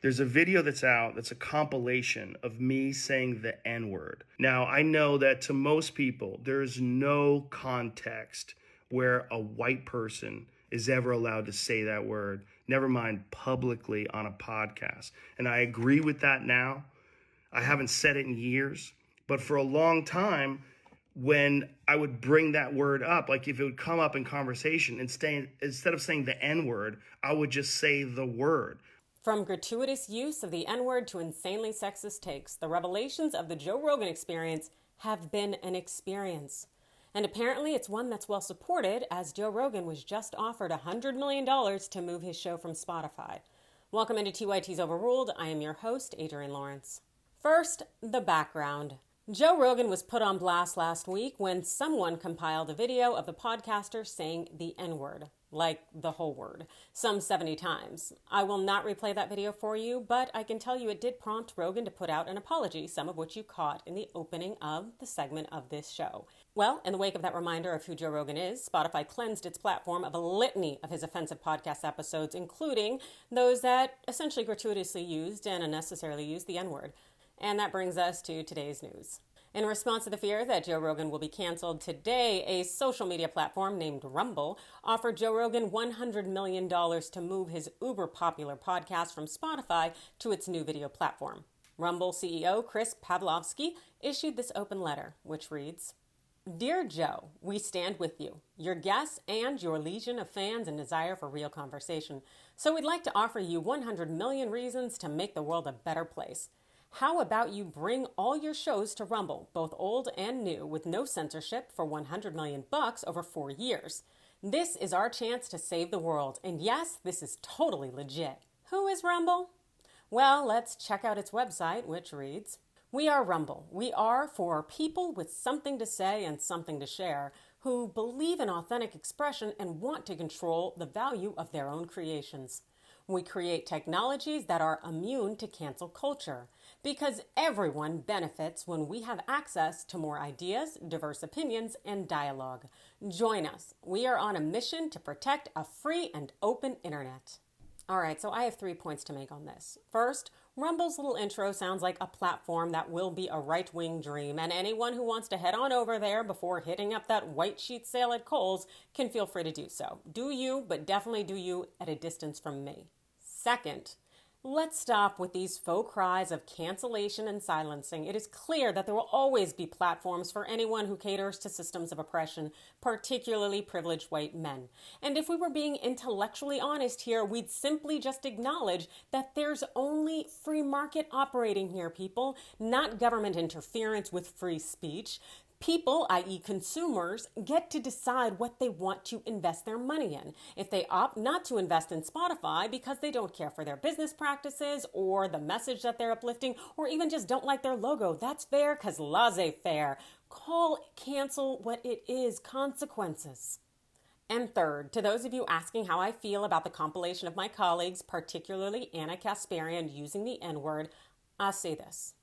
There's a video that's out that's a compilation of me saying the N-word. Now, I know that to most people, there's no context where a white person is ever allowed to say that word, never mind publicly on a podcast. And I agree with that now. I haven't said it in years, but for a long time, when I would bring that word up, like if it would come up in conversation, instead of saying the N-word, I would just say the word. From gratuitous use of the N-word to insanely sexist takes, the revelations of the Joe Rogan Experience have been an experience. And apparently it's one that's well supported, as Joe Rogan was just offered $100 million to move his show from Spotify. Welcome into TYT's Overruled. I am your host, Adrienne Lawrence. First, the background. Joe Rogan was put on blast last week when someone compiled a video of the podcaster saying the N-word, like the whole word, some 70 times. I will not replay that video for you, but I can tell you it did prompt Rogan to put out an apology, some of which you caught in the opening of the segment of this show. Well, in the wake of that reminder of who Joe Rogan is, Spotify cleansed its platform of a litany of his offensive podcast episodes, including those that essentially gratuitously used and unnecessarily used the N-word. And that brings us to today's news. In response to the fear that Joe Rogan will be canceled today, a social media platform named Rumble offered Joe Rogan $100 million to move his uber-popular podcast from Spotify to its new video platform. Rumble CEO Chris Pavlovski issued this open letter, which reads, "Dear Joe, we stand with you, your guests, and your legion of fans and desire for real conversation. So we'd like to offer you 100 million reasons to make the world a better place. How about you bring all your shows to Rumble, both old and new, with no censorship for $100 million over 4 years? This is our chance to save the world. And yes, this is totally legit." Who is Rumble? Well, let's check out its website, which reads, "We are Rumble. We are for people with something to say and something to share, who believe in authentic expression and want to control the value of their own creations. We create technologies that are immune to cancel culture, because everyone benefits when we have access to more ideas, diverse opinions, and dialogue. Join us. We are on a mission to protect a free and open internet." All right, so I have 3 points to make on this. First, Rumble's little intro sounds like a platform that will be a right-wing dream, and anyone who wants to head on over there before hitting up that white sheet sale at Kohl's can feel free to do so. Do you, but definitely do you at a distance from me. Second, let's stop with these faux cries of cancellation and silencing. It is clear that there will always be platforms for anyone who caters to systems of oppression, particularly privileged white men. And if we were being intellectually honest here, we'd simply just acknowledge that there's only free market operating here, people, not government interference with free speech. People, i.e. consumers, get to decide what they want to invest their money in. If they opt not to invest in Spotify because they don't care for their business practices or the message that they're uplifting, or even just don't like their logo, that's fair because laissez-faire. Call cancel what it is, consequences. And third, to those of you asking how I feel about the compilation of my colleagues, particularly Anna Kasparian, using the N-word, I'll say this.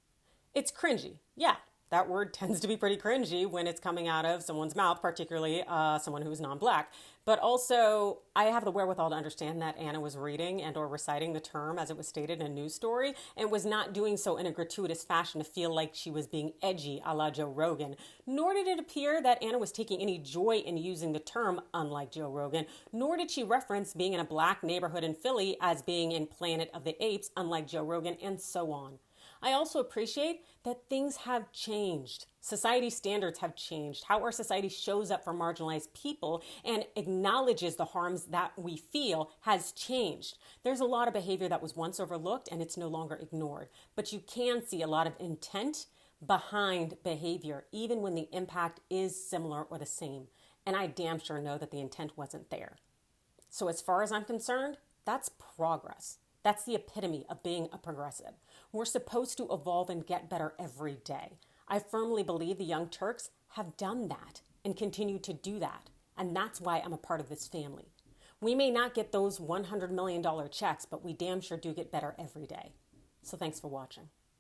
It's cringy. Yeah. That word tends to be pretty cringy when it's coming out of someone's mouth, particularly someone who's non-black. But also, I have the wherewithal to understand that Anna was reading and or reciting the term as it was stated in a news story and was not doing so in a gratuitous fashion to feel like she was being edgy a la Joe Rogan. Nor did it appear that Anna was taking any joy in using the term, unlike Joe Rogan. Nor did she reference being in a black neighborhood in Philly as being in Planet of the Apes, unlike Joe Rogan, and so on. I also appreciate that things have changed. Society standards have changed. How our society shows up for marginalized people and acknowledges the harms that we feel has changed. There's a lot of behavior that was once overlooked and it's no longer ignored. But you can see a lot of intent behind behavior, even when the impact is similar or the same. And I damn sure know that the intent wasn't there. So as far as I'm concerned, that's progress. That's the epitome of being a progressive. We're supposed to evolve and get better every day. I firmly believe the Young Turks have done that and continue to do that. And that's why I'm a part of this family. We may not get those $100 million checks, but we damn sure do get better every day. So thanks for watching.